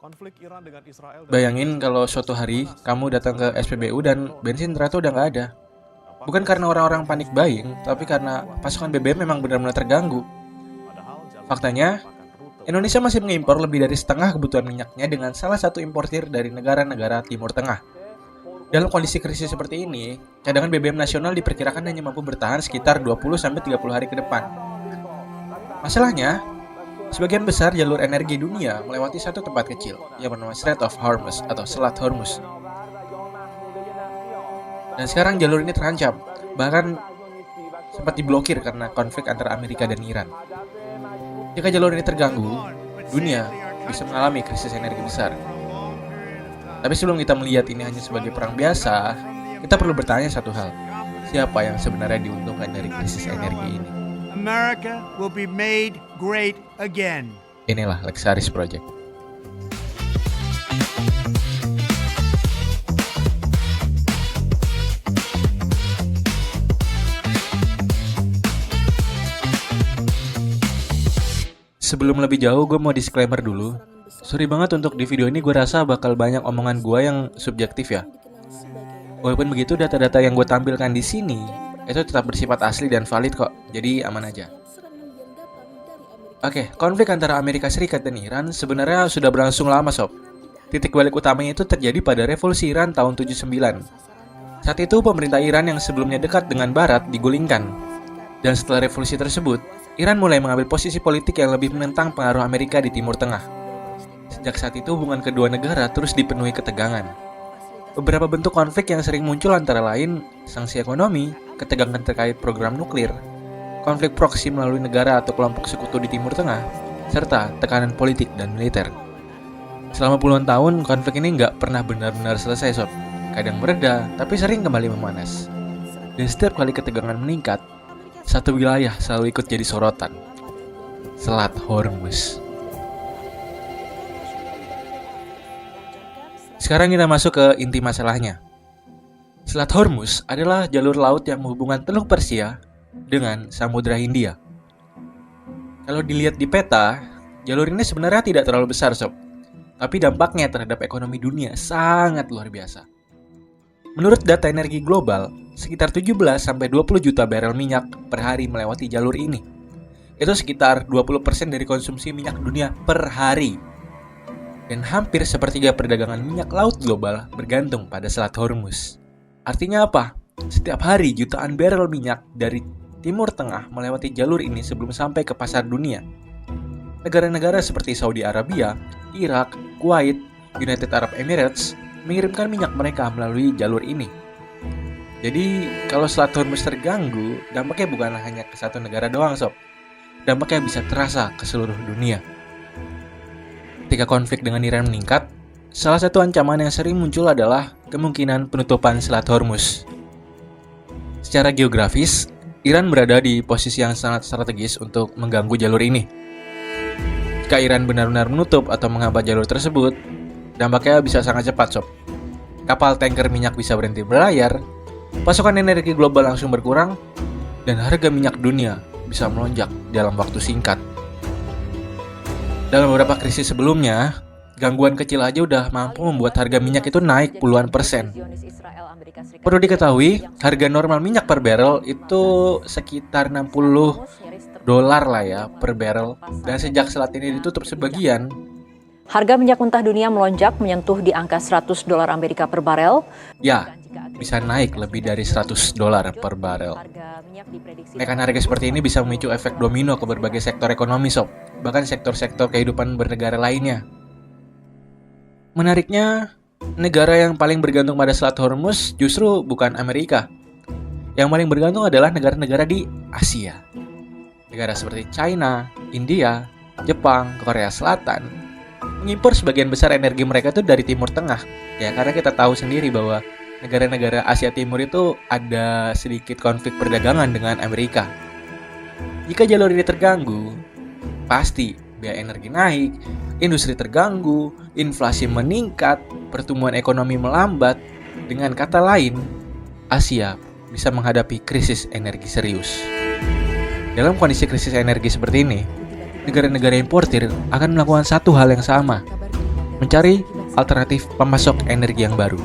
Konflik Iran dengan Israel dan Bayangin kalau suatu hari kamu datang ke SPBU dan bensin ternyata udah nggak ada. Bukan karena orang-orang panik buying, tapi karena pasokan BBM memang benar-benar terganggu. Faktanya, Indonesia masih mengimpor lebih dari setengah kebutuhan minyaknya dengan salah satu importir dari negara-negara Timur Tengah. Dalam kondisi krisis seperti ini, cadangan BBM nasional diperkirakan hanya mampu bertahan sekitar 20-30 hari ke depan. Masalahnya, sebagian besar jalur energi dunia melewati satu tempat kecil yang bernama Strait of Hormuz atau Selat Hormuz. Dan sekarang jalur ini terancam, bahkan sempat diblokir karena konflik antara Amerika dan Iran. Jika jalur ini terganggu, dunia bisa mengalami krisis energi besar. Tapi sebelum kita melihat ini hanya sebagai perang biasa, kita perlu bertanya satu hal. Siapa yang sebenarnya diuntungkan dari krisis energi ini? America will be made great again. Inilah Lexaris Project. Sebelum lebih jauh, gue mau disclaimer dulu. Sorry banget untuk di video ini gue rasa bakal banyak omongan gue yang subjektif ya. Walaupun begitu, data-data yang gue tampilkan di sini itu tetap bersifat asli dan valid kok, jadi aman aja. Oke, konflik antara Amerika Serikat dan Iran sebenarnya sudah berlangsung lama sob. Titik balik utamanya itu terjadi pada revolusi Iran tahun 79. Saat itu pemerintah Iran yang sebelumnya dekat dengan Barat digulingkan. Dan setelah revolusi tersebut, Iran mulai mengambil posisi politik yang lebih menentang pengaruh Amerika di Timur Tengah. Sejak saat itu hubungan kedua negara terus dipenuhi ketegangan. Beberapa bentuk konflik yang sering muncul antara lain sanksi ekonomi, ketegangan terkait program nuklir, konflik proksi melalui negara atau kelompok sekutu di Timur Tengah, serta tekanan politik dan militer. Selama puluhan tahun, konflik ini nggak pernah benar-benar selesai sob. Kadang mereda, tapi sering kembali memanas. Dan setiap kali ketegangan meningkat, satu wilayah selalu ikut jadi sorotan. Selat Hormuz. Sekarang kita masuk ke inti masalahnya. Selat Hormuz adalah jalur laut yang menghubungkan Teluk Persia dengan Samudra Hindia. Kalau dilihat di peta, jalur ini sebenarnya tidak terlalu besar sob. Tapi dampaknya terhadap ekonomi dunia sangat luar biasa. Menurut data energi global, sekitar 17-20 juta barel minyak per hari melewati jalur ini. Itu sekitar 20% dari konsumsi minyak dunia per hari. Dan hampir sepertiga perdagangan minyak laut global bergantung pada Selat Hormuz. Artinya apa? Setiap hari jutaan barel minyak dari Timur Tengah melewati jalur ini sebelum sampai ke pasar dunia. Negara-negara seperti Saudi Arabia, Irak, Kuwait, United Arab Emirates mengirimkan minyak mereka melalui jalur ini. Jadi, kalau Selat Hormuz terganggu, dampaknya bukan hanya ke satu negara doang sob. Dampaknya bisa terasa ke seluruh dunia. Ketika konflik dengan Iran meningkat, salah satu ancaman yang sering muncul adalah kemungkinan penutupan Selat Hormuz. Secara geografis, Iran berada di posisi yang sangat strategis untuk mengganggu jalur ini. Jika Iran benar-benar menutup atau menghambat jalur tersebut, dampaknya bisa sangat cepat sob. Kapal tanker minyak bisa berhenti berlayar, pasokan energi global langsung berkurang, dan harga minyak dunia bisa melonjak dalam waktu singkat. Dalam beberapa krisis sebelumnya, gangguan kecil aja udah mampu membuat harga minyak itu naik puluhan persen. Perlu diketahui, harga normal minyak per barrel itu sekitar $60 lah ya per barrel. Dan sejak Selat ini ditutup sebagian, harga minyak mentah dunia melonjak menyentuh di angka $100 Amerika per barel. ya, bisa naik lebih dari $100 per barel. Kenaikan harga seperti ini bisa memicu efek domino ke berbagai sektor ekonomi sob, bahkan sektor-sektor kehidupan bernegara lainnya. Menariknya, negara yang paling bergantung pada Selat Hormuz justru bukan Amerika. Yang paling bergantung adalah negara-negara di Asia. Negara seperti China, India, Jepang, Korea Selatan mengimpor sebagian besar energi mereka itu dari Timur Tengah. Ya, karena kita tahu sendiri bahwa negara-negara Asia Timur itu ada sedikit konflik perdagangan dengan Amerika. Jika jalur ini terganggu, pasti biaya energi naik, industri terganggu, inflasi meningkat, pertumbuhan ekonomi melambat. Dengan kata lain, Asia bisa menghadapi krisis energi serius. Dalam kondisi krisis energi seperti ini, negara-negara importir akan melakukan satu hal yang sama, mencari alternatif pemasok energi yang baru.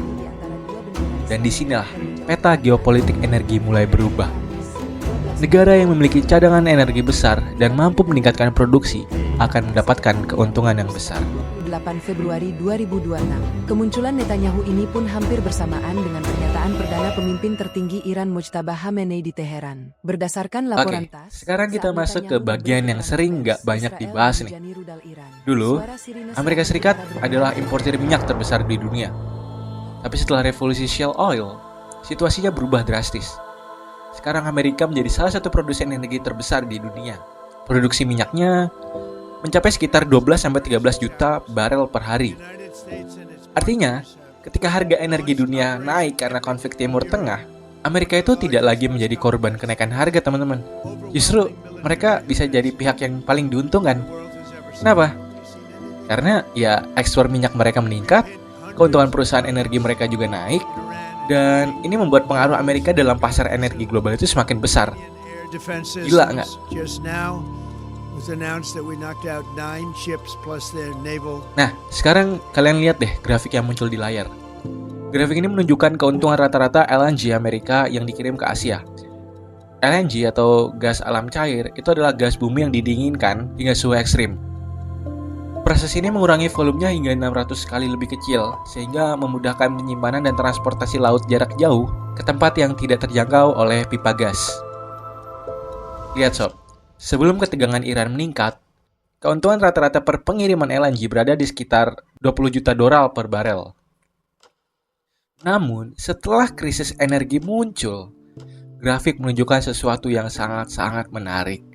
Dan disinilah peta geopolitik energi mulai berubah. Negara yang memiliki cadangan energi besar dan mampu meningkatkan produksi akan mendapatkan keuntungan yang besar. 8 Februari 2026. Kemunculan Netanyahu ini pun hampir bersamaan dengan pernyataan Perdana Pemimpin tertinggi Iran Mojtaba Khamenei di Teheran. Berdasarkan laporan TASS, sekarang kita masuk ke bagian yang sering nggak banyak dibahas nih. Dulu, Amerika Serikat adalah importir minyak terbesar di dunia. Tapi setelah revolusi Shale Oil, situasinya berubah drastis. Sekarang Amerika menjadi salah satu produsen energi terbesar di dunia. Produksi minyaknya mencapai sekitar 12-13 juta barel per hari. Artinya, ketika harga energi dunia naik karena konflik Timur Tengah, Amerika itu tidak lagi menjadi korban kenaikan harga, teman-teman. Justru mereka bisa jadi pihak yang paling diuntungkan. Kenapa? Karena ya ekspor minyak mereka meningkat, keuntungan perusahaan energi mereka juga naik, dan ini membuat pengaruh Amerika dalam pasar energi global itu semakin besar. Gila nggak? Nah, sekarang kalian lihat deh grafik yang muncul di layar. Grafik ini menunjukkan keuntungan rata-rata LNG Amerika yang dikirim ke Asia. LNG atau gas alam cair itu adalah gas bumi yang didinginkan hingga suhu ekstrim. Proses ini mengurangi volumenya hingga 600 kali lebih kecil, sehingga memudahkan penyimpanan dan transportasi laut jarak jauh ke tempat yang tidak terjangkau oleh pipa gas. Lihat sob, sebelum ketegangan Iran meningkat, keuntungan rata-rata per pengiriman LNG berada di sekitar 20 juta dolar per barel. Namun, setelah krisis energi muncul, grafik menunjukkan sesuatu yang sangat-sangat menarik.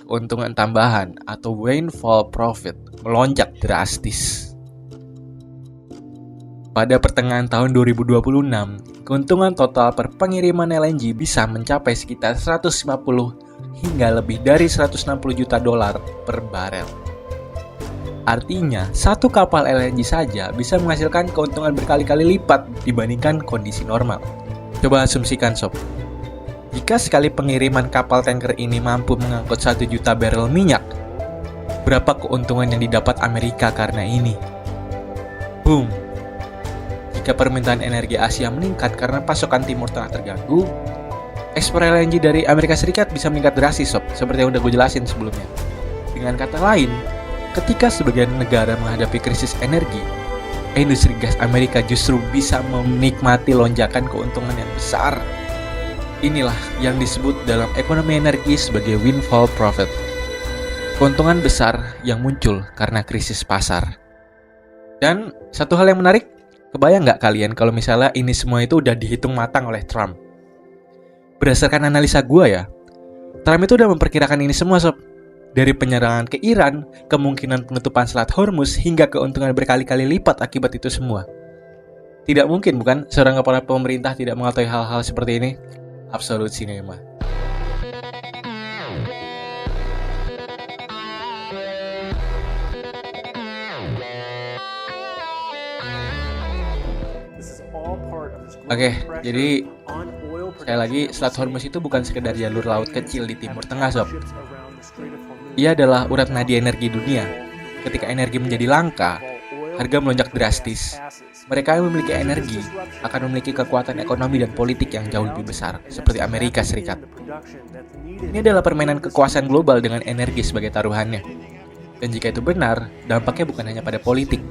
Keuntungan tambahan atau windfall profit melonjak drastis. Pada pertengahan tahun 2026, keuntungan total per pengiriman LNG bisa mencapai sekitar 150 hingga lebih dari 160 juta dolar per barel. Artinya, satu kapal LNG saja bisa menghasilkan keuntungan berkali-kali lipat dibandingkan kondisi normal. Coba asumsikan sob, jika sekali pengiriman kapal tanker ini mampu mengangkut 1 juta barel minyak, berapa keuntungan yang didapat Amerika karena ini? Boom! Jika permintaan energi Asia meningkat karena pasokan Timur Tengah terganggu, ekspor LNG dari Amerika Serikat bisa meningkat drastis sob, seperti yang udah gue jelasin sebelumnya. Dengan kata lain, ketika sebagian negara menghadapi krisis energi, industri gas Amerika justru bisa menikmati lonjakan keuntungan yang besar. Inilah yang disebut dalam ekonomi energi sebagai windfall profit. Keuntungan besar yang muncul karena krisis pasar. Dan satu hal yang menarik, kebayang nggak kalian kalau misalnya ini semua itu udah dihitung matang oleh Trump? Berdasarkan analisa gue ya, Trump itu udah memperkirakan ini semua sob. Dari penyerangan ke Iran, kemungkinan penutupan Selat Hormuz, hingga keuntungan berkali-kali lipat akibat itu semua. Tidak mungkin bukan seorang kepala pemerintah tidak mengetahui hal-hal seperti ini? Absolute cinema. Oke, jadi sekali lagi Selat Hormuz itu bukan sekedar jalur laut kecil di Timur Tengah sob. Ia adalah urat nadi energi dunia. Ketika energi menjadi langka, harga melonjak drastis. Mereka yang memiliki energi akan memiliki kekuatan ekonomi dan politik yang jauh lebih besar, seperti Amerika Serikat. Ini adalah permainan kekuasaan global dengan energi sebagai taruhannya. Dan jika itu benar, dampaknya bukan hanya pada politik.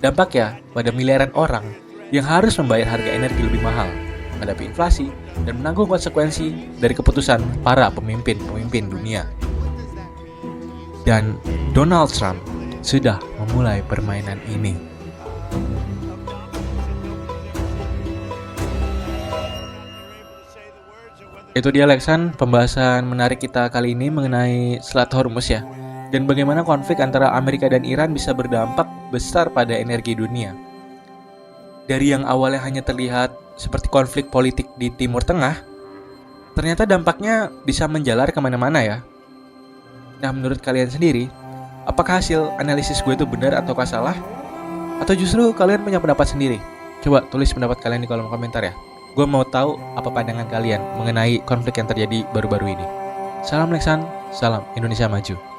Dampaknya pada miliaran orang yang harus membayar harga energi lebih mahal, menghadapi inflasi, dan menanggung konsekuensi dari keputusan para pemimpin-pemimpin dunia. Dan Donald Trump sudah memulai permainan ini. Itu dia Leksan, pembahasan menarik kita kali ini mengenai Selat Hormuz ya. Dan bagaimana konflik antara Amerika dan Iran bisa berdampak besar pada energi dunia. Dari yang awalnya hanya terlihat seperti konflik politik di Timur Tengah, ternyata dampaknya bisa menjalar kemana-mana ya. Nah, menurut kalian sendiri, apakah hasil analisis gue itu benar ataukah salah? Atau justru kalian punya pendapat sendiri? Coba tulis pendapat kalian di kolom komentar ya. Gue mau tahu apa pandangan kalian mengenai konflik yang terjadi baru-baru ini. Salam Leksan, salam Indonesia Maju.